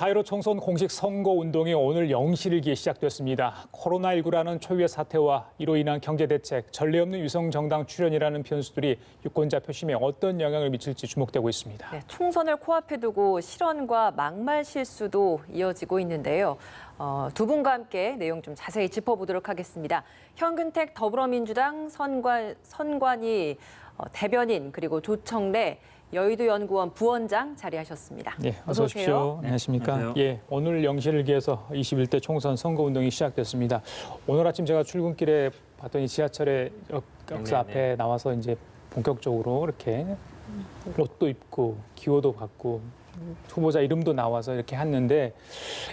자,1호 총선 공식 선거 운동이 오늘 0시를 시작됐습니다. 코로나19라는 초유의 사태와 이로 인한 경제대책, 전례 없는 위성정당 출연이라는 변수들이 유권자 표심에 어떤 영향을 미칠지 주목되고 있습니다. 네, 총선을 코앞에 두고 실언과 막말 실수도 이어지고 있는데요. 두 분과 함께 내용 좀 자세히 짚어보도록 하겠습니다. 현근택 더불어민주당 선관위 대변인 그리고 조청래 여의도 연구원 부원장 자리하셨습니다. 네, 어서 오십시오. 안녕하십니까? 안녕하세요. 예, 오늘 0시를 기해서 21대 총선 선거운동이 시작됐습니다. 오늘 아침 제가 출근길에 봤더니 지하철에 역사 앞에 나와서 이제 본격적으로 이렇게 옷도 입고 기호도 받고 후보자 이름도 나와서 이렇게 했는데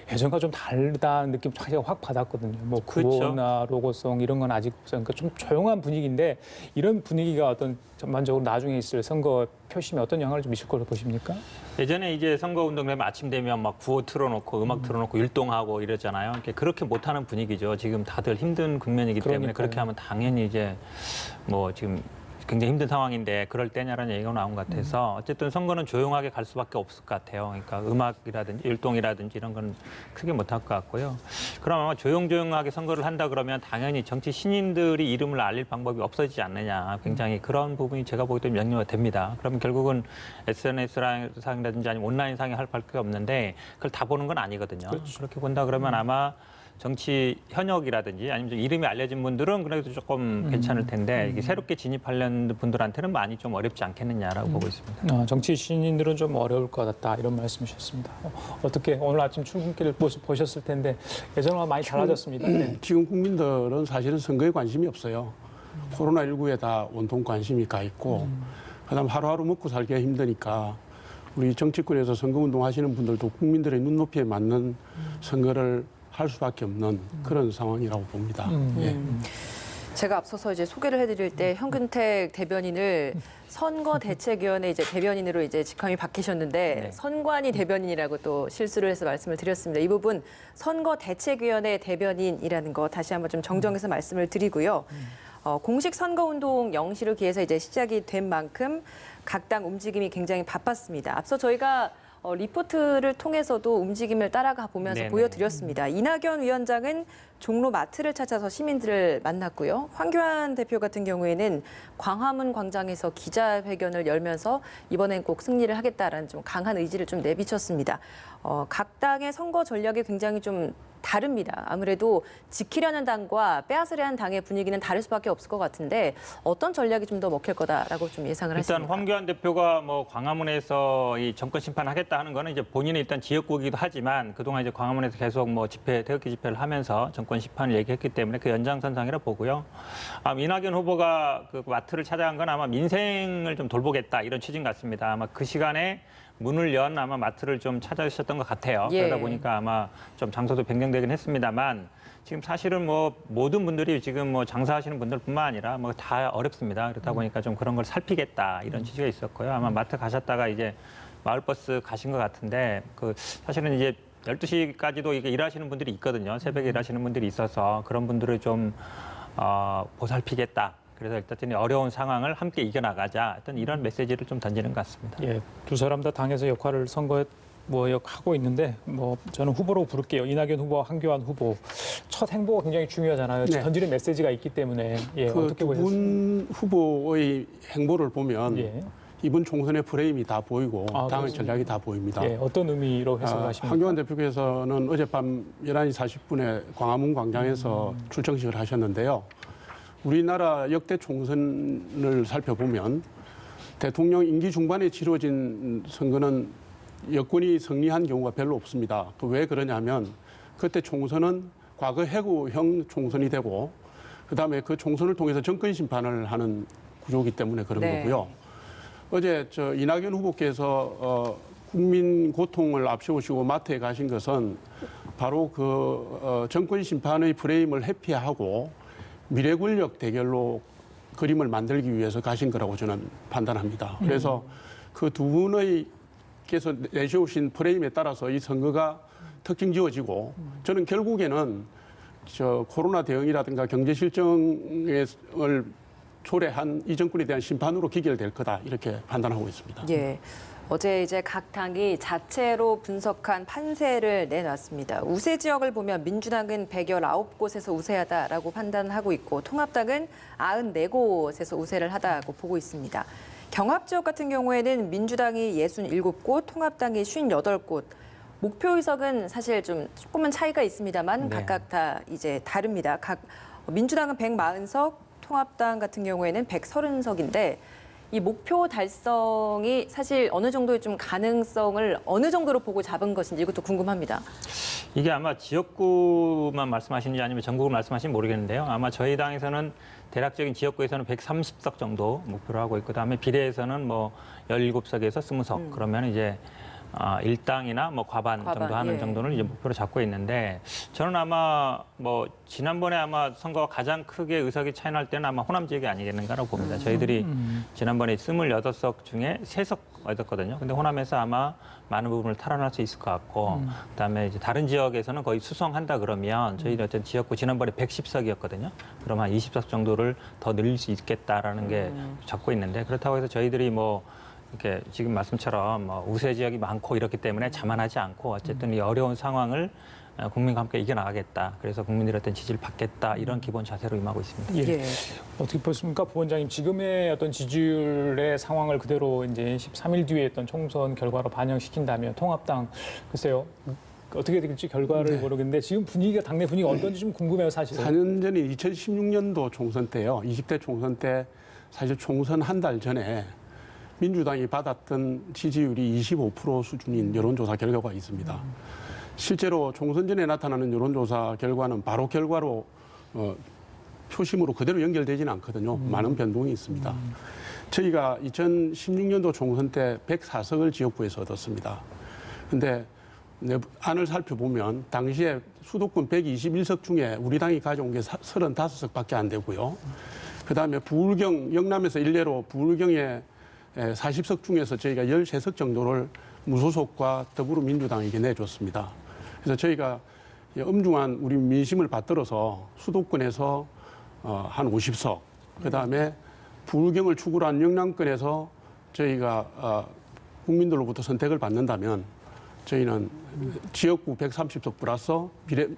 예전과 좀 다르다는 느낌 확 받았거든요. 뭐 구호나 로고송 이런 건 아직 없어요. 그러니까 좀 조용한 분위기인데 이런 분위기가 어떤 전반적으로 나중에 있을 선거 표심에 어떤 영향을 좀 미칠 거로 보십니까? 예전에 이제 선거운동 되면 아침 되면 막 구호 틀어놓고 음악 틀어놓고 율동하고 이러잖아요. 그렇게 못하는 분위기죠. 지금 다들 힘든 국면이기 때문에 그렇게 하면 당연히 이제 뭐 지금 굉장히 힘든 상황인데 그럴 때냐라는 얘기가 나온 것 같아서 어쨌든 선거는 조용하게 갈 수밖에 없을 것 같아요. 그러니까 음악이라든지 율동이라든지 이런 건 크게 못할 것 같고요. 그럼 아마 조용조용하게 선거를 한다 그러면 당연히 정치 신인들이 이름을 알릴 방법이 없어지지 않느냐. 굉장히 그런 부분이 제가 보기 때문에 염려가 됩니다. 그러면 결국은 SNS상이라든지 아니면 온라인상에 할 밖에 없는데 그걸 다 보는 건 아니거든요. 그렇죠. 그렇게 본다 그러면 아마 정치 현역이라든지 아니면 좀 이름이 알려진 분들은 그래도 조금 괜찮을 텐데 이게 새롭게 진입하려는 분들한테는 많이 좀 어렵지 않겠느냐라고 보고 있습니다. 정치 신인들은 좀 어려울 것 같다 이런 말씀이셨습니다. 어떻게 오늘 아침 출근길을 보셨을 텐데 예전과 많이 달라졌습니다. 네. 지금 국민들은 사실은 선거에 관심이 없어요. 코로나19에 다 온통 관심이 가 있고 그다음 하루하루 먹고 살기가 힘드니까 우리 정치권에서 선거운동 하시는 분들도 국민들의 눈높이에 맞는 선거를 할 수밖에 없는 그런 상황이라고 봅니다. 예. 제가 앞서서 이제 소개를 해드릴 때 현근택 대변인을 선거대책위원회 이제 대변인으로 이제 직함이 바뀌셨는데 네. 선관위 대변인이라고 또 실수를 해서 말씀을 드렸습니다. 이 부분 선거대책위원회 대변인이라는 거 다시 한번 좀 정정해서 말씀을 드리고요. 공식 선거운동 0시를 기해서 이제 시작이 된 만큼 각 당 움직임이 굉장히 바빴습니다. 앞서 저희가 리포트를 통해서도 움직임을 따라가 보면서 네네. 보여드렸습니다. 이낙연 위원장은 종로 마트를 찾아서 시민들을 만났고요. 황교안 대표 같은 경우에는 광화문 광장에서 기자회견을 열면서 이번엔 꼭 승리를 하겠다라는 좀 강한 의지를 좀 내비쳤습니다. 각 당의 선거 전략이 굉장히 좀 다릅니다. 아무래도 지키려는 당과 빼앗으려는 당의 분위기는 다를 수밖에 없을 것 같은데 어떤 전략이 좀 더 먹힐 거다라고 좀 예상을 하십니까? 일단 황교안 대표가 뭐 광화문에서 이 정권 심판하겠다 하는 거는 이제 본인의 일단 지역구이기도 하지만 그동안 이제 광화문에서 계속 뭐 태극기 집회를 하면서 정권 심판을 얘기했기 때문에 그 연장선상이라 보고요. 이낙연 후보가 그 마트를 찾아간 건 아마 민생을 좀 돌보겠다 이런 취지인 것 같습니다. 아마 그 시간에 문을 연 아마 마트를 좀 찾아주셨던 것 같아요. 예. 그러다 보니까 아마 좀 장소도 변경되긴 했습니다만 지금 사실은 뭐 모든 분들이 지금 뭐 장사하시는 분들뿐만 아니라 뭐 다 어렵습니다. 그렇다 보니까 좀 그런 걸 살피겠다 이런 취지가 있었고요. 아마 마트 가셨다가 이제 마을버스 가신 것 같은데 그 사실은 이제 12시까지도 이게 일하시는 분들이 있거든요. 새벽에 일하시는 분들이 있어서 그런 분들을 좀 보살피겠다. 그래서 일단 어려운 상황을 함께 이겨나가자. 어떤 이런 메시지를 좀 던지는 것 같습니다. 예, 두 사람 다 당에서 역할을 선거에 하고 있는데 저는 후보로 부를게요. 이낙연 후보와 황교안 후보 첫 행보가 굉장히 중요하잖아요. 네. 던지는 메시지가 있기 때문에 어떻게 그 두 보셨습니까? 분 후보의 행보를 보면 예. 이번 총선의 프레임이 다 보이고 당의 그렇습니까? 전략이 다 보입니다. 예, 어떤 의미로 해석하십니까? 황교안 대표께서는 어젯밤 11시 40분에 광화문 광장에서 출정식을 하셨는데요. 우리나라 역대 총선을 살펴보면 대통령 임기 중반에 치러진 선거는 여권이 승리한 경우가 별로 없습니다. 왜 그러냐면 그때 총선은 과거 해고형 총선이 되고 그다음에 그 총선을 통해서 정권 심판을 하는 구조이기 때문에 그런 네. 거고요. 어제 이낙연 후보께서 국민 고통을 앞세우시고 마트에 가신 것은 바로 그 정권 심판의 프레임을 회피하고 미래 권력 대결로 그림을 만들기 위해서 가신 거라고 저는 판단합니다. 그래서 그 두 분의께서 내세우신 프레임에 따라서 이 선거가 특징 지어지고 저는 결국에는 코로나 대응이라든가 경제 실정을 초래한 이 정권에 대한 심판으로 기결될 거다 이렇게 판단하고 있습니다. 예. 어제 이제 각 당이 자체로 분석한 판세를 내놨습니다. 우세 지역을 보면 민주당은 119곳에서 우세하다라고 판단하고 있고 통합당은 94곳에서 우세를 하다고 보고 있습니다. 경합 지역 같은 경우에는 민주당이 67곳, 통합당이 58곳. 목표 의석은 사실 좀 조금은 차이가 있습니다만 네. 각각 다 이제 다릅니다. 민주당은 140석, 통합당 같은 경우에는 130석인데 이 목표 달성이 사실 어느 정도의 좀 가능성을 어느 정도로 보고 잡은 것인지 이것도 궁금합니다. 이게 아마 지역구만 말씀하시는지 아니면 전국을 말씀하시는지 모르겠는데요. 아마 저희 당에서는 대략적인 지역구에서는 130석 정도 목표로 하고 있고 그다음에 비례에서는 뭐 17석에서 20석 그러면 이제 일당이나 뭐 과반 정도 하는 예. 정도는 이제 목표로 잡고 있는데 저는 아마 뭐 지난번에 아마 선거가 가장 크게 의석이 차이 날 때는 아마 호남 지역이 아니겠는가라고 봅니다. 저희들이 지난번에 28석 중에 3석 얻었거든요. 근데 호남에서 아마 많은 부분을 탈환할 수 있을 것 같고 그다음에 이제 다른 지역에서는 거의 수성한다 그러면 저희들 어떤 지역구 지난번에 110석이었거든요. 그럼 한 20석 정도를 더 늘릴 수 있겠다라는 게 잡고 있는데 그렇다고 해서 저희들이 뭐 이렇게 지금 말씀처럼 뭐 우세 지역이 많고 이렇기 때문에 자만하지 않고 어쨌든 이 어려운 상황을 국민과 함께 이겨나가겠다. 그래서 국민들의 어떤 지지를 받겠다. 이런 기본 자세로 임하고 있습니다. 예. 어떻게 보십니까, 부원장님? 지금의 어떤 지지율의 상황을 그대로 이제 13일 뒤에 어떤 총선 결과로 반영시킨다면 통합당 글쎄요 어떻게 될지 결과를 모르겠는데 지금 분위기가 당내 분위기가 어떤지 좀 궁금해요, 사실. 4년 전인 2016년도 총선 때요. 20대 총선 때 사실 총선 한 달 전에 민주당이 받았던 지지율이 25% 수준인 여론조사 결과가 있습니다. 실제로 총선 전에 나타나는 여론조사 결과는 바로 결과로 표심으로 그대로 연결되지는 않거든요. 많은 변동이 있습니다. 저희가 2016년도 총선 때 104석을 지역구에서 얻었습니다. 그런데 안을 살펴보면 당시에 수도권 121석 중에 우리 당이 가져온 게 35석밖에 안 되고요. 그다음에 부울경, 영남에서 일례로 부울경에 40석 중에서 저희가 13석 정도를 무소속과 더불어민주당에게 내줬습니다. 그래서 저희가 엄중한 우리 민심을 받들어서 수도권에서 한 50석, 그다음에 부울경을 축으로 한 영남권에서 저희가 국민들로부터 선택을 받는다면 저희는 지역구 130석 플러스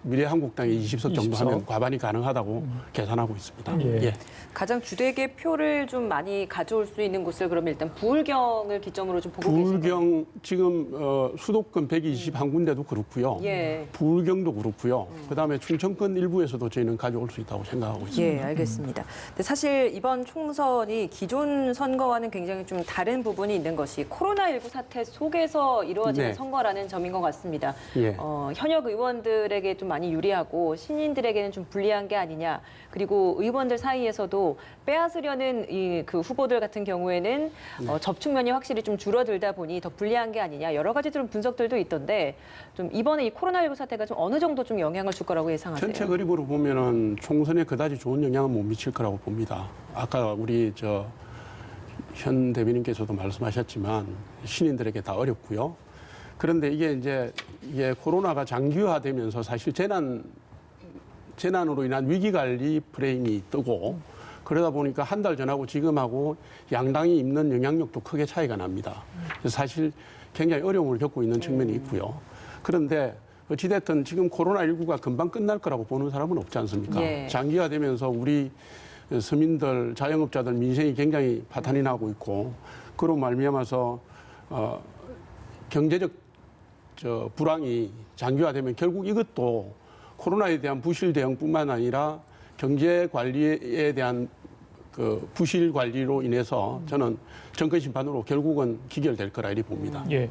미래한국당이 20석 정도 20석. 하면 과반이 가능하다고 계산하고 있습니다. 예. 예. 가장 주되게 표를 좀 많이 가져올 수 있는 곳을 그러면 일단 부울경을 기점으로 좀 보고 계신 거예요? 부울경 지금 수도권 121군데도 그렇고요. 예. 부울경도 그렇고요. 그다음에 충청권 일부에서도 저희는 가져올 수 있다고 생각하고 있습니다. 예, 알겠습니다. 근데 사실 이번 총선이 기존 선거와는 굉장히 좀 다른 부분이 있는 것이 코로나19 사태 속에서 이루어지는 네. 선거라는 점인 것 같습니다. 예. 현역 의원들에게 좀 많이 유리하고 신인들에게는 좀 불리한 게 아니냐. 그리고 의원들 사이에서도 빼앗으려는 그 후보들 같은 경우에는 접촉면이 확실히 좀 줄어들다 보니 더 불리한 게 아니냐. 여러 가지 좀 분석들도 있던데 좀 이번에 이 코로나19 사태가 좀 어느 정도 좀 영향을 줄 거라고 예상하세요? 전체 그림으로 보면은 총선에 그다지 좋은 영향은 못 미칠 거라고 봅니다. 아까 우리 현 대변인께서도 말씀하셨지만 신인들에게 다 어렵고요. 그런데 이게 코로나가 장기화되면서 사실 재난으로 인한 위기관리 프레임이 뜨고 그러다 보니까 한 달 전하고 지금하고 양당이 입는 영향력도 크게 차이가 납니다. 그래서 사실 굉장히 어려움을 겪고 있는 측면이 있고요. 그런데 어찌됐든 지금 코로나19가 금방 끝날 거라고 보는 사람은 없지 않습니까? 예. 장기화되면서 우리 서민들, 자영업자들 민생이 굉장히 파탄이 나고 있고 그로 말미암아서 경제적 불황이 장기화되면 결국 이것도 코로나에 대한 부실 대응뿐만 아니라 경제 관리에 대한 그 부실 관리로 인해서 저는 정권 심판으로 결국은 기결될 거라 이렇게 봅니다. 예.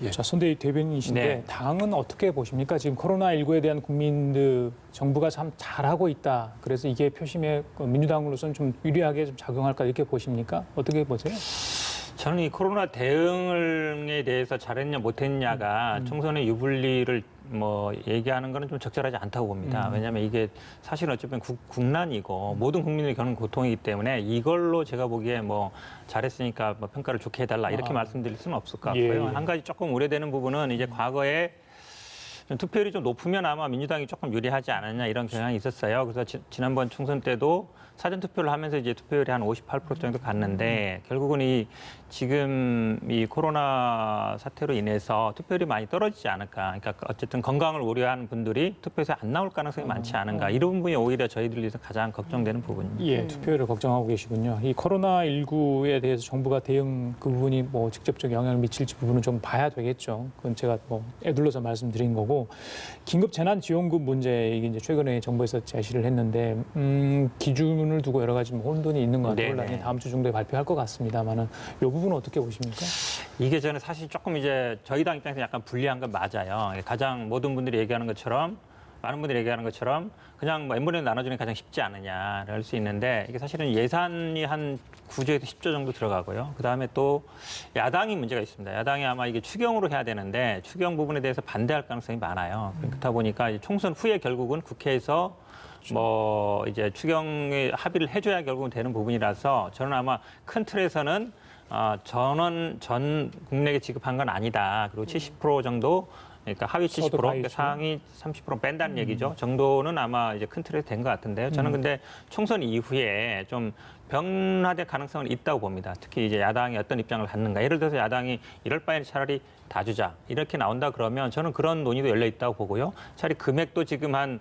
예. 자, 선대위 대변인이신데 네. 당은 어떻게 보십니까? 지금 코로나19에 대한 국민들 정부가 참 잘하고 있다. 그래서 이게 표심에 민주당으로서는 좀 유리하게 좀 작용할까 이렇게 보십니까? 어떻게 보세요? 저는 이 코로나 대응에 대해서 잘했냐 못했냐가 총선의 유불리를 얘기하는 거는 좀 적절하지 않다고 봅니다. 왜냐하면 이게 사실 어쩌면 국난이고 모든 국민을 겪는 고통이기 때문에 이걸로 제가 보기에 잘했으니까 평가를 좋게 해달라 이렇게 말씀드릴 수는 없을 것 같고요. 예. 한 가지 조금 우려되는 부분은 이제 과거에 투표율이 좀 높으면 아마 민주당이 조금 유리하지 않았냐 이런 경향이 있었어요. 그래서 지난번 총선 때도 사전 투표를 하면서 이제 투표율이 한 58% 정도 갔는데 결국은 지금 이 코로나 사태로 인해서 투표율이 많이 떨어지지 않을까. 그러니까 어쨌든 건강을 우려하는 분들이 투표에서 안 나올 가능성이 많지 않은가. 이런 부분이 오히려 저희들에서 가장 걱정되는 부분입니다. 예, 투표율을 걱정하고 계시군요. 이 코로나19에 대해서 정부가 대응 그 부분이 뭐 직접적 영향을 미칠지 부분은 좀 봐야 되겠죠. 그건 제가 뭐 애둘러서 말씀드린 거고, 긴급 재난지원금 문제 이게 이제 최근에 정부에서 제시를 했는데 기준을 두고 여러 가지 뭐 혼돈이 있는 것 같아요. 네네. 논란이 다음 주 정도에 발표할 것 같습니다만은 이 부분은 어떻게 보십니까? 이게 저는 사실 조금 이제 저희 당 입장에서 약간 불리한 건 맞아요. 가장 모든 분들이 얘기하는 것처럼 많은 분들이 얘기하는 것처럼 그냥 뭐 n분의 1 나눠주는 게 가장 쉽지 않느냐 할 수 있는데 이게 사실은 예산이 한 9조에서 10조 정도 들어가고요. 그다음에 또 야당이 문제가 있습니다. 야당이 아마 이게 추경으로 해야 되는데 추경 부분에 대해서 반대할 가능성이 많아요. 그렇다 보니까 총선 후에 결국은 국회에서 뭐 이제 추경에 합의를 해줘야 결국은 되는 부분이라서 저는 아마 큰 틀에서는 전원 전 국민에게 지급한 건 아니다. 그리고 70% 정도 그러니까 하위 70%, 그러니까 상위 30% 뺀다는 얘기죠. 정도는 아마 이제 큰 틀에서 된 것 같은데요. 저는 근데 총선 이후에 좀 변화될 가능성은 있다고 봅니다. 특히 이제 야당이 어떤 입장을 갖는가. 예를 들어서 야당이 이럴 바에는 차라리 다 주자 이렇게 나온다 그러면 저는 그런 논의도 열려 있다고 보고요. 차라리 금액도 지금 한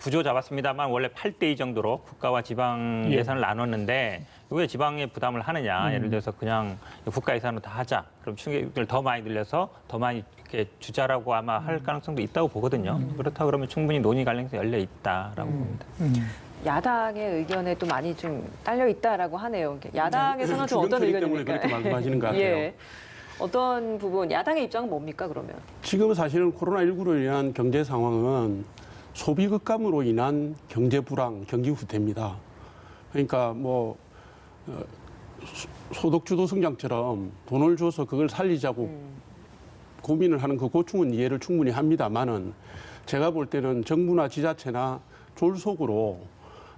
9조 잡았습니다만 원래 8대2 정도로 국가와 지방 예산을 나눴는데 왜 지방에 부담을 하느냐. 예를 들어서 그냥 국가 예산으로 다 하자. 그럼 충격을 더 많이 늘려서 더 많이 이렇게 주자라고 아마 할 가능성도 있다고 보거든요. 그렇다 그러면 충분히 논의 가능성이 열려 있다라고 봅니다. 야당의 의견에 또 많이 좀 딸려 있다라고 하네요. 야당에서는 좀 어떤 주변 의견입니까? 때문에 그렇게 말씀하시는 것 같아요. 예. 어떤 부분, 야당의 입장은 뭡니까 그러면? 지금 사실은 코로나19로 인한 경제 상황은 소비 급감으로 인한 경제 불황, 경기 후퇴입니다. 그러니까 뭐 소득 주도 성장처럼 돈을 줘서 그걸 살리자고 고민을 하는 그 고충은 이해를 충분히 합니다만은 제가 볼 때는 정부나 지자체나 졸속으로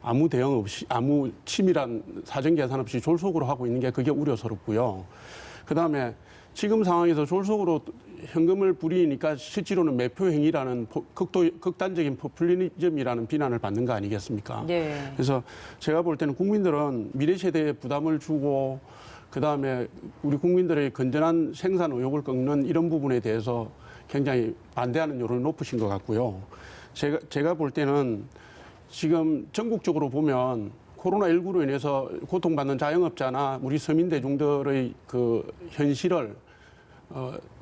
아무 대응 없이 아무 치밀한 사정 계산 없이 졸속으로 하고 있는 게 그게 우려스럽고요. 그다음에 지금 상황에서 졸속으로 현금을 부리니까 실제로는 매표 행위라는 극단적인 포퓰리즘이라는 비난을 받는 거 아니겠습니까? 네. 그래서 제가 볼 때는 국민들은 미래 세대에 부담을 주고 그다음에 우리 국민들의 건전한 생산 의욕을 꺾는 이런 부분에 대해서 굉장히 반대하는 여론이 높으신 것 같고요. 제가 볼 때는 지금 전국적으로 보면 코로나19로 인해서 고통받는 자영업자나 우리 서민 대중들의 그 현실을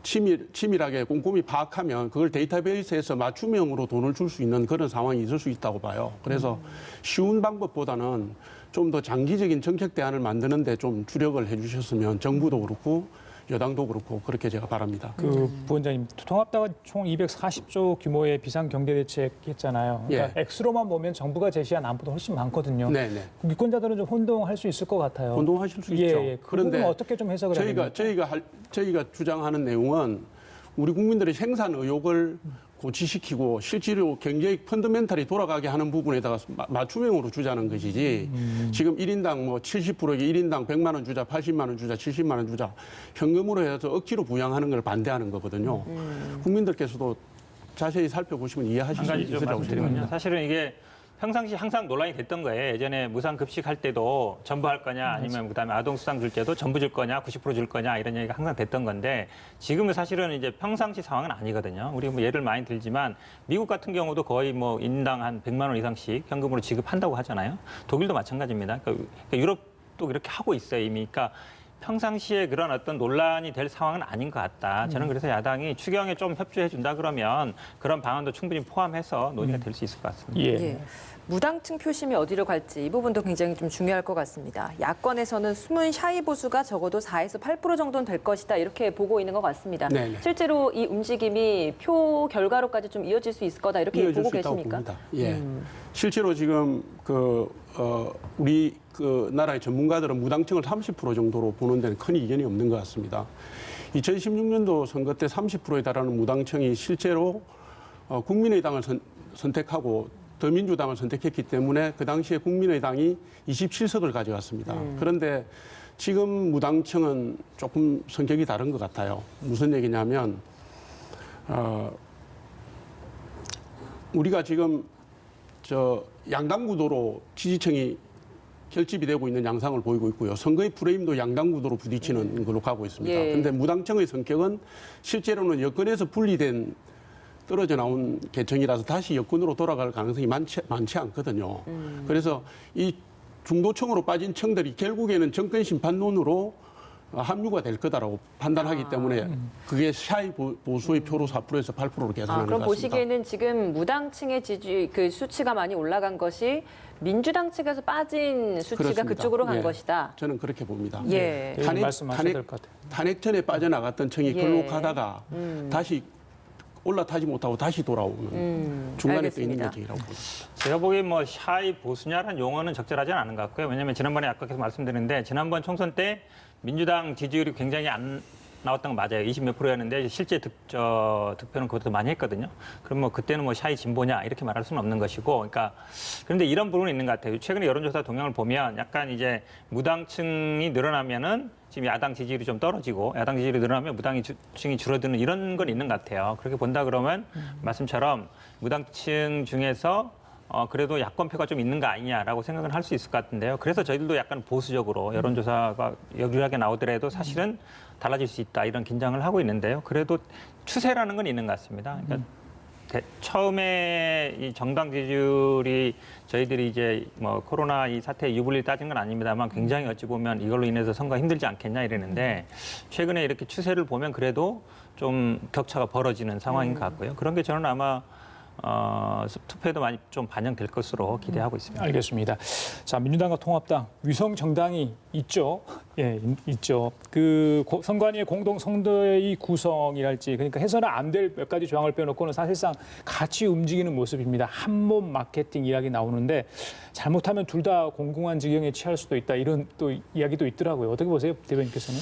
치밀하게 꼼꼼히 파악하면 그걸 데이터베이스에서 맞춤형으로 돈을 줄 수 있는 그런 상황이 있을 수 있다고 봐요. 그래서 쉬운 방법보다는 좀 더 장기적인 정책 대안을 만드는 데 좀 주력을 해 주셨으면 정부도 그렇고 여당도 그렇고 그렇게 제가 바랍니다. 그 부원장님, 통합당은 총 240조 규모의 비상경제대책 했잖아요. 그러니까 액수로만 보면 정부가 제시한 안보다 훨씬 많거든요. 네네. 유권자들은 좀 혼동할 수 있을 것 같아요. 혼동하실 수 예, 있죠. 예. 그런데 어떻게 좀 해석을 해야 됩니까? 저희가 주장하는 내용은 우리 국민들의 생산 의욕을 고취시키고 실제로 경제의 펀더멘탈이 돌아가게 하는 부분에다가 맞춤형으로 주자는 것이지 지금 1인당 뭐 70%에게 1인당 100만 원 주자, 80만 원 주자, 70만 원 주자 현금으로 해서 억지로 부양하는 걸 반대하는 거거든요. 국민들께서도 자세히 살펴보시면 이해하실 한 수 가지 좀 있으리라고 말씀드리면요. 생각합니다. 사실은 이게 평상시 항상 논란이 됐던 거예요. 예전에 무상급식 할 때도 전부 할 거냐 아니면 그다음에 아동수당 줄 때도 전부 줄 거냐 90% 줄 거냐 이런 얘기가 항상 됐던 건데 지금은 사실은 이제 평상시 상황은 아니거든요. 우리 뭐 예를 많이 들지만 미국 같은 경우도 거의 뭐 인당 한 100만 원 이상씩 현금으로 지급한다고 하잖아요. 독일도 마찬가지입니다. 그러니까 유럽도 이렇게 하고 있어요 이미. 그러니까 평상시에 그런 어떤 논란이 될 상황은 아닌 것 같다. 저는 그래서 야당이 추경에 좀 협조해 준다 그러면 그런 방안도 충분히 포함해서 논의가 될 수 있을 것 같습니다. 예. 무당층 표심이 어디로 갈지 이 부분도 굉장히 좀 중요할 것 같습니다. 야권에서는 숨은 샤이 보수가 적어도 4에서 8% 정도는 될 것이다 이렇게 보고 있는 것 같습니다. 네네. 실제로 이 움직임이 표 결과로까지 좀 이어질 수 있을 거다 이렇게 이어질 보고 수 있다고 계십니까? 봅니다. 예. 실제로 지금 우리 그 나라의 전문가들은 무당층을 30% 정도로 보는 데는 큰 이견이 없는 것 같습니다. 2016년도 선거 때 30%에 달하는 무당층이 실제로 국민의당을 선택하고 더민주당을 선택했기 때문에 그 당시에 국민의당이 27석을 가져갔습니다. 그런데 지금 무당층은 조금 성격이 다른 것 같아요. 무슨 얘기냐면 우리가 지금 저 양당 구도로 지지층이 결집이 되고 있는 양상을 보이고 있고요. 선거의 프레임도 양당 구도로 부딪히는 걸로 가고 있습니다. 예. 그런데 무당층의 성격은 실제로는 여권에서 분리된 떨어져 나온 계층이라서 다시 여권으로 돌아갈 가능성이 많지 않거든요. 그래서 이 중도층으로 빠진 층들이 결국에는 정권 심판론으로 합류가 될 거다라고 판단하기 때문에 그게 샤이 보수의 표로 4%에서 8%로 계산하는 그럼 것 같습니다. 보시기에는 지금 무당층의 지지 그 수치가 많이 올라간 것이 민주당 측에서 빠진 수치가 그렇습니다. 그쪽으로 간 예. 것이다. 저는 그렇게 봅니다. 예. 네, 말씀하셔야 될 것 같아요. 탄핵 전에 빠져나갔던 층이 예. 글로 가다가 다시 올라타지 못하고 다시 돌아오는 중간에 또 있는 알겠습니다. 계층이라고 봅니다. 제가 보기엔 뭐 샤이 보수냐라는 용어는 적절하지 않은 것 같고요. 왜냐하면 지난번에 아까 계속 말씀드렸는데 지난번 총선 때 민주당 지지율이 굉장히 안 나왔던 건 맞아요. 20 몇 프로였는데 실제 득표는 그것도 많이 했거든요. 그럼 뭐 그때는 뭐 샤이 진보냐 이렇게 말할 수는 없는 것이고, 그러니까 그런데 이런 부분은 있는 것 같아요. 최근에 여론조사 동향을 보면 약간 이제 무당층이 늘어나면은 지금 야당 지지율이 좀 떨어지고 야당 지지율이 늘어나면 무당층이 줄어드는 이런 건 있는 것 같아요. 그렇게 본다 그러면 말씀처럼 무당층 중에서 그래도 야권표가 좀 있는 거 아니냐라고 생각을 할 수 있을 것 같은데요. 그래서 저희들도 약간 보수적으로 여론조사가 유리하게 나오더라도 사실은 달라질 수 있다 이런 긴장을 하고 있는데요. 그래도 추세라는 건 있는 것 같습니다. 그러니까 처음에 이 정당 지지율이 저희들이 이제 뭐 코로나 이 사태 유불리 따진 건 아닙니다만 굉장히 어찌 보면 이걸로 인해서 선거가 힘들지 않겠냐 이랬는데 최근에 이렇게 추세를 보면 그래도 좀 격차가 벌어지는 상황인 것 같고요. 그런 게 저는 아마 투표에도 많이 좀 반영될 것으로 기대하고 있습니다. 알겠습니다. 자, 민주당과 통합당 위성 정당이 있죠. 예, 있죠. 그 선관위의 공동 선대위 구성이랄지 그러니까 해서는 안 될 몇 가지 조항을 빼놓고는 사실상 같이 움직이는 모습입니다. 한몸 마케팅 이야기 나오는데 잘못하면 둘 다 공공한 지경에 취할 수도 있다 이런 또 이야기도 있더라고요. 어떻게 보세요, 대변인께서는?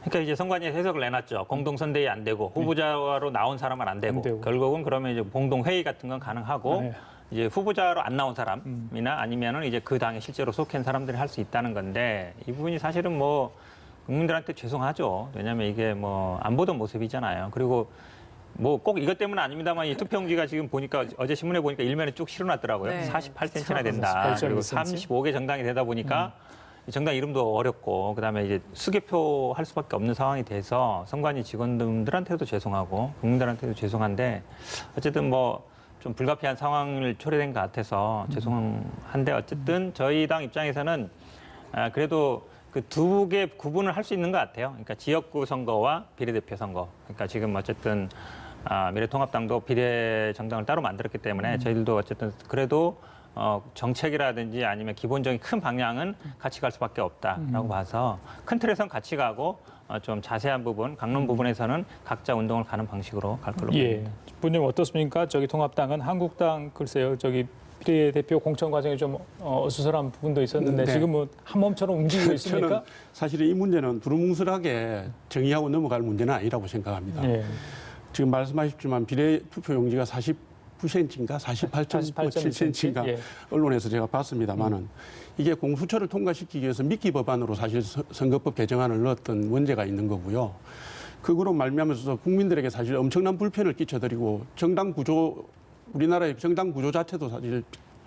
그러니까 이제 선관위 해석을 내놨죠. 공동선대위 안 되고 후보자로 나온 사람은 안 되고, 결국은 그러면 이제 공동회의 같은 건 가능하고 네. 이제 후보자로 안 나온 사람이나 아니면은 이제 그 당에 실제로 속한 사람들이 할 수 있다는 건데 이 부분이 사실은 뭐 국민들한테 죄송하죠. 왜냐하면 이게 뭐 안 보던 모습이잖아요. 그리고 뭐 꼭 이것 때문은 아닙니다만 이 투표용지가 지금 보니까 어제 신문에 보니까 일면에 쭉 실어놨더라고요. 네. 48cm나 된다. 48.2cm. 그리고 35개 정당이 되다 보니까 정당 이름도 어렵고 그다음에 이제 수개표 할 수밖에 없는 상황이 돼서 선관위 직원들한테도 죄송하고 국민들한테도 죄송한데 어쨌든 뭐 좀 불가피한 상황을 초래된 것 같아서 죄송한데 어쨌든 저희 당 입장에서는 그래도 그 두 개 구분을 할 수 있는 것 같아요. 그러니까 지역구 선거와 비례대표 선거. 그러니까 지금 어쨌든 미래통합당도 비례정당을 따로 만들었기 때문에 저희들도 어쨌든 그래도 정책이라든지 아니면 기본적인 큰 방향은 같이 갈 수밖에 없다라고 봐서 큰 틀에서는 같이 가고 좀 자세한 부분, 강론 부분에서는 각자 운동을 가는 방식으로 갈 걸로 예. 봅니다. 부님 어떻습니까? 저기 통합당은 한국당 글쎄요. 저기 비례대표 공천 과정에 좀 어수선한 부분도 있었는데 네. 지금 뭐 한 몸처럼 움직이고 있습니까? 저는 사실은 이 문제는 두루뭉술하게 정의하고 넘어갈 문제는 아니라고 생각합니다. 예. 지금 말씀하셨지만 비례 투표 용지가 49cm인가 48.7cm인가 예. 언론에서 제가 봤습니다만은 이게 공수처를 통과시키기 위해서 미끼 법안으로 사실 선거법 개정안을 넣었던 문제가 있는 거고요. 그거로 말미암아서 국민들에게 사실 엄청난 불편을 끼쳐드리고 우리나라의 정당 구조 자체도 사실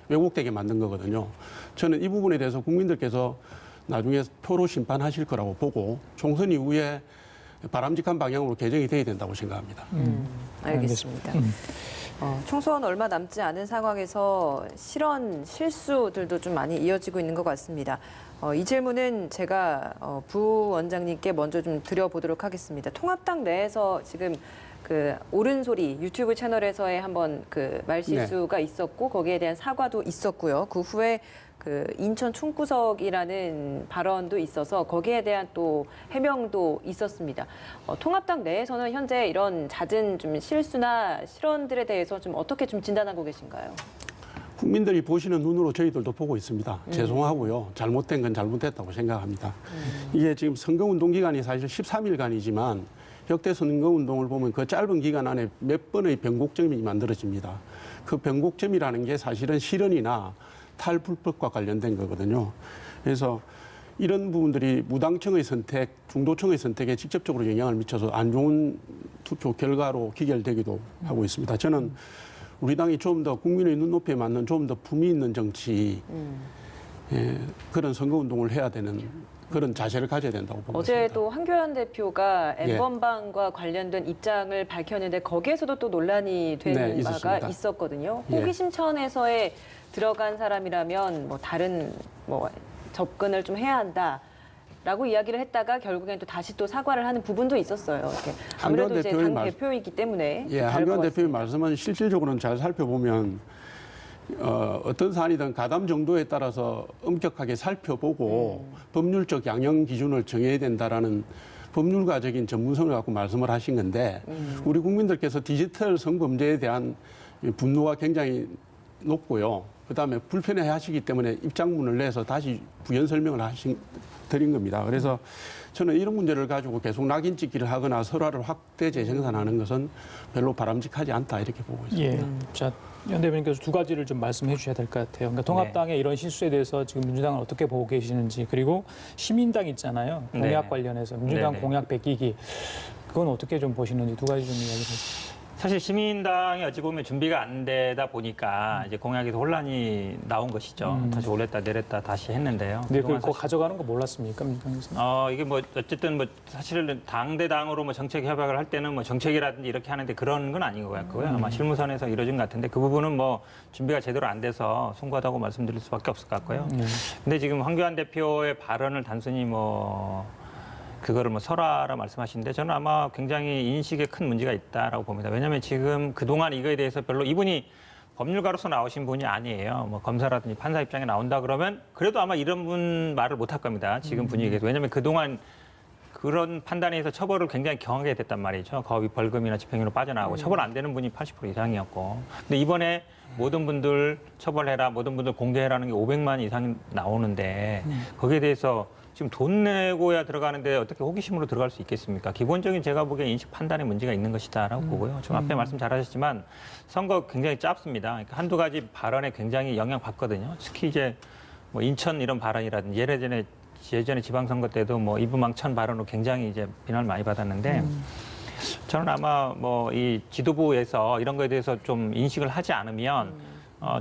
왜곡되게 만든 거거든요. 저는 이 부분에 대해서 국민들께서 나중에 표로 심판하실 거라고 보고 총선 이후에 바람직한 방향으로 개정이 돼야 된다고 생각합니다. 알겠습니다. 총선 얼마 남지 않은 상황에서 실언, 실수들도 좀 많이 이어지고 있는 것 같습니다. 이 질문은 제가 부원장님께 먼저 좀 드려보도록 하겠습니다. 통합당 내에서 지금 그 옳은 소리 유튜브 채널에서의 한번 그 말실수가 있었고 거기에 대한 사과도 있었고요. 그 후에 그 인천 총구석이라는 발언도 있어서 거기에 대한 또 해명도 있었습니다. 통합당 내에서는 현재 이런 잦은 좀 실수나 실언들에 대해서 좀 어떻게 좀 진단하고 계신가요? 국민들이 보시는 눈으로 저희들도 보고 있습니다. 죄송하고요. 잘못된 건 잘못됐다고 생각합니다. 이게 지금 선거운동 기간이 사실 13일간이지만 역대 선거운동을 보면 그 짧은 기간 안에 몇 번의 변곡점이 만들어집니다. 그 변곡점이라는 게 사실은 실언이나 탈불법과 관련된 거거든요. 그래서 이런 부분들이 무당층의 선택, 중도층의 선택에 직접적으로 영향을 미쳐서 안 좋은 투표 결과로 기결되기도 하고 있습니다. 저는 우리 당이 좀 더 국민의 눈높이에 맞는 좀 더 품위 있는 정치 그런 선거운동을 해야 되는 그런 자세를 가져야 된다고 보고 있습니다. 어제도 황교안 대표가 예. N번방과 관련된 입장을 밝혔는데 거기에서도 또 논란이 된 네, 바가 있었습니다. 있었거든요. 예. 호기심 차원에서의 들어간 사람이라면 뭐 다른 뭐 접근을 좀 해야 한다라고 이야기를 했다가 결국엔 또 다시 또 사과를 하는 부분도 있었어요. 이렇게 아무래도 이제 당 대표이기 때문에 예, 다를 한교안 것 대표의 같습니다. 말씀은 실질적으로는 잘 살펴보면 어떤 사안이든 가담 정도에 따라서 엄격하게 살펴보고 법률적 양형 기준을 정해야 된다라는 법률가적인 전문성을 갖고 말씀을 하신 건데 우리 국민들께서 디지털 성범죄에 대한 분노가 굉장히 높고요. 그다음에 불편해 하시기 때문에 입장문을 내서 다시 부연 설명을 드린 겁니다. 그래서 저는 이런 문제를 가지고 계속 낙인 찍기를 하거나 설화를 확대 재생산하는 것은 별로 바람직하지 않다 이렇게 보고 있습니다. 예. 자, 연 대변인께서 두 가지를 좀 말씀해 주셔야 될 것 같아요. 그러니까 통합당의 이런 실수에 대해서 지금 민주당은 어떻게 보고 계시는지, 그리고 시민당 있잖아요. 공약 네. 관련해서 민주당 네네. 공약 베끼기, 그건 어떻게 좀 보시는지 두 가지 좀 이야기해 주세요. 사실 시민당이 어찌 보면 준비가 안 되다 보니까 이제 공약에서 혼란이 나온 것이죠. 다시 올렸다 내렸다 다시 했는데요. 근데 그동안 그거 가져가는 거 몰랐습니까, 민주당에서? 이게 뭐 어쨌든 뭐 사실은 당대당으로 뭐 정책 협약을 할 때는 뭐 정책이라든지 이렇게 하는데 그런 건 아닌 것 같고요. 아마 실무선에서 이루어진 것 같은데 그 부분은 뭐 준비가 제대로 안 돼서 송구하다고 말씀드릴 수밖에 없을 것 같고요. 근데 지금 황교안 대표의 발언을 단순히 뭐 그거를 뭐 설화라 말씀하시는데 저는 아마 굉장히 인식에 큰 문제가 있다라고 봅니다. 왜냐하면 지금 그동안 이거에 대해서 별로 이분이 법률가로서 나오신 분이 아니에요. 뭐 검사라든지 판사 입장에 나온다 그러면 그래도 아마 이런 분 말을 못 할 겁니다. 지금 분위기에서. 왜냐하면 그동안 그런 판단에 의해서 처벌을 굉장히 경하게 됐단 말이죠. 거의 벌금이나 집행유예로 빠져나가고 처벌 안 되는 분이 80% 이상이었고. 근데 이번에 모든 분들 처벌해라, 모든 분들 공개해라는 게 500만 이상 나오는데 거기에 대해서 지금 돈 내고야 들어가는데 어떻게 호기심으로 들어갈 수 있겠습니까? 기본적인 제가 보기엔 인식 판단에 문제가 있는 것이다라고 보고요. 지금 앞에 말씀 잘하셨지만 선거 굉장히 짧습니다. 그러니까 한두 가지 발언에 굉장히 영향받거든요. 특히 이제 뭐 인천 이런 발언이라든지 예전에 지방선거 때도 뭐 이부망천 발언으로 굉장히 이제 비난을 많이 받았는데 저는 아마 뭐 이 지도부에서 이런 거에 대해서 좀 인식을 하지 않으면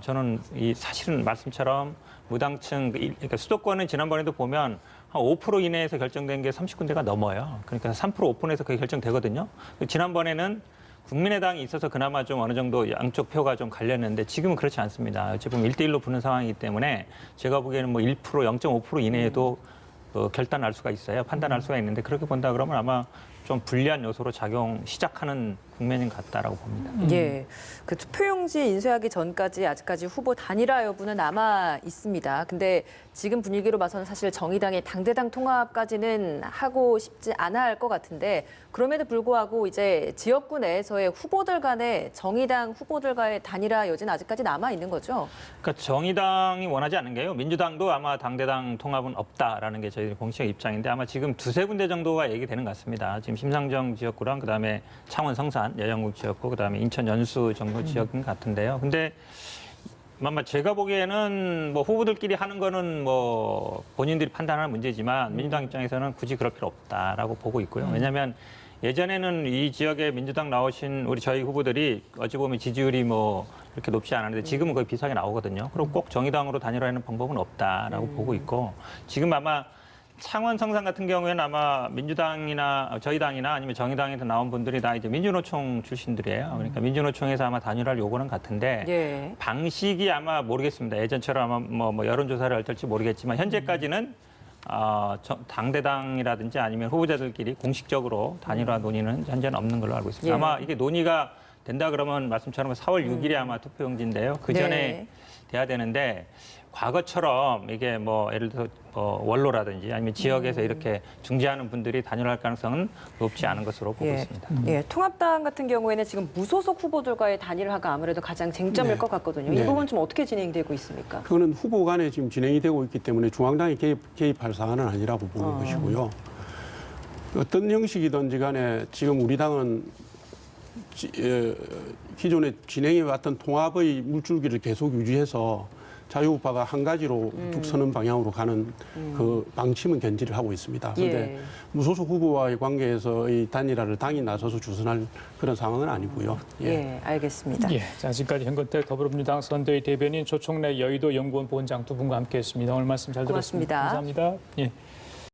저는 이 사실은 말씀처럼 무당층 그러니까 수도권은 지난번에도 보면 한 5% 이내에서 결정된 게 30군데가 넘어요. 그러니까 3% 오픈해서 그게 결정되거든요. 지난번에는 국민의당이 있어서 그나마 좀 어느 정도 양쪽 표가 좀 갈렸는데 지금은 그렇지 않습니다. 지금 1대1로 붙는 상황이기 때문에 제가 보기에는 뭐 1%, 0.5% 이내에도 결단할 수가 있어요. 판단할 수가 있는데 그렇게 본다 그러면 아마 좀 불리한 요소로 작용 시작하는 국면인 것 같다라고 봅니다. 예, 그 투표용지 인쇄하기 전까지 아직까지 후보 단일화 여부는 남아 있습니다. 근데 지금 분위기로 봐서는 사실 정의당의 당대당 통합까지는 하고 싶지 않아 할 것 같은데 그럼에도 불구하고 이제 지역구 내에서의 후보들 간의 정의당 후보들과의 단일화 여지는 아직까지 남아 있는 거죠. 그러니까 정의당이 원하지 않는 게요. 민주당도 아마 당대당 통합은 없다라는 게 저희들 공식 입장인데 아마 지금 두세 군데 정도가 얘기되는 것 같습니다. 지금 심상정 지역구랑 그다음에 창원 성산 여영국 지역구 그다음에 인천 연수 정도 지역인 것 같은데요. 근데 아마 제가 보기에는 뭐 후보들끼리 하는 거는 뭐 본인들이 판단하는 문제지만 민주당 입장에서는 굳이 그럴 필요 없다라고 보고 있고요. 왜냐하면 예전에는 이 지역에 민주당 나오신 저희 후보들이 어찌 보면 지지율이 뭐 이렇게 높지 않았는데 지금은 거의 비슷하게 나오거든요. 그리고 꼭 정의당으로 단일화하는 방법은 없다라고 보고 있고 지금 아마 창원 성산 같은 경우에는 아마 민주당이나 저희 당이나 아니면 정의당에서 나온 분들이 다 이제 민주노총 출신들이에요. 그러니까 민주노총에서 아마 단일화를 요구는 같은데 예. 방식이 아마 모르겠습니다. 예전처럼 아마 뭐 여론조사를 할지 모르겠지만 현재까지는 당대당이라든지 아니면 후보자들끼리 공식적으로 단일화 논의는 현재는 없는 걸로 알고 있습니다. 예. 아마 이게 논의가 된다 그러면 말씀처럼 4월 6일에 아마 투표용지인데요. 그 전에 네. 돼야 되는데 과거처럼 이게 뭐 예를 들어 원로라든지 아니면 지역에서 이렇게 중재하는 분들이 단일화할 가능성은 높지 않은 것으로 보고 있습니다. 예, 통합당 같은 경우에는 지금 무소속 후보들과의 단일화가 아무래도 가장 쟁점일 네. 것 같거든요. 네. 이 부분 좀 어떻게 진행되고 있습니까? 그거는 후보 간에 지금 진행이 되고 있기 때문에 중앙당이 개입할 사안은 아니라고 보는 것이고요. 어떤 형식이든지 간에 지금 우리 당은 기존에 진행해왔던 통합의 물줄기를 계속 유지해서 자유우파가 한 가지로 쭉 서는 방향으로 가는 그 방침은 견지를 하고 있습니다. 그런데 예. 무소속 후보와의 관계에서의 단일화를 당이 나서서 주선할 그런 상황은 아니고요. 예, 알겠습니다. 예, 자, 지금까지 현근택 더불어민주당 선대위 대변인, 조총래 여의도 연구원 본장 두 분과 함께했습니다. 오늘 말씀 잘 들었습니다. 고맙습니다. 감사합니다. 예.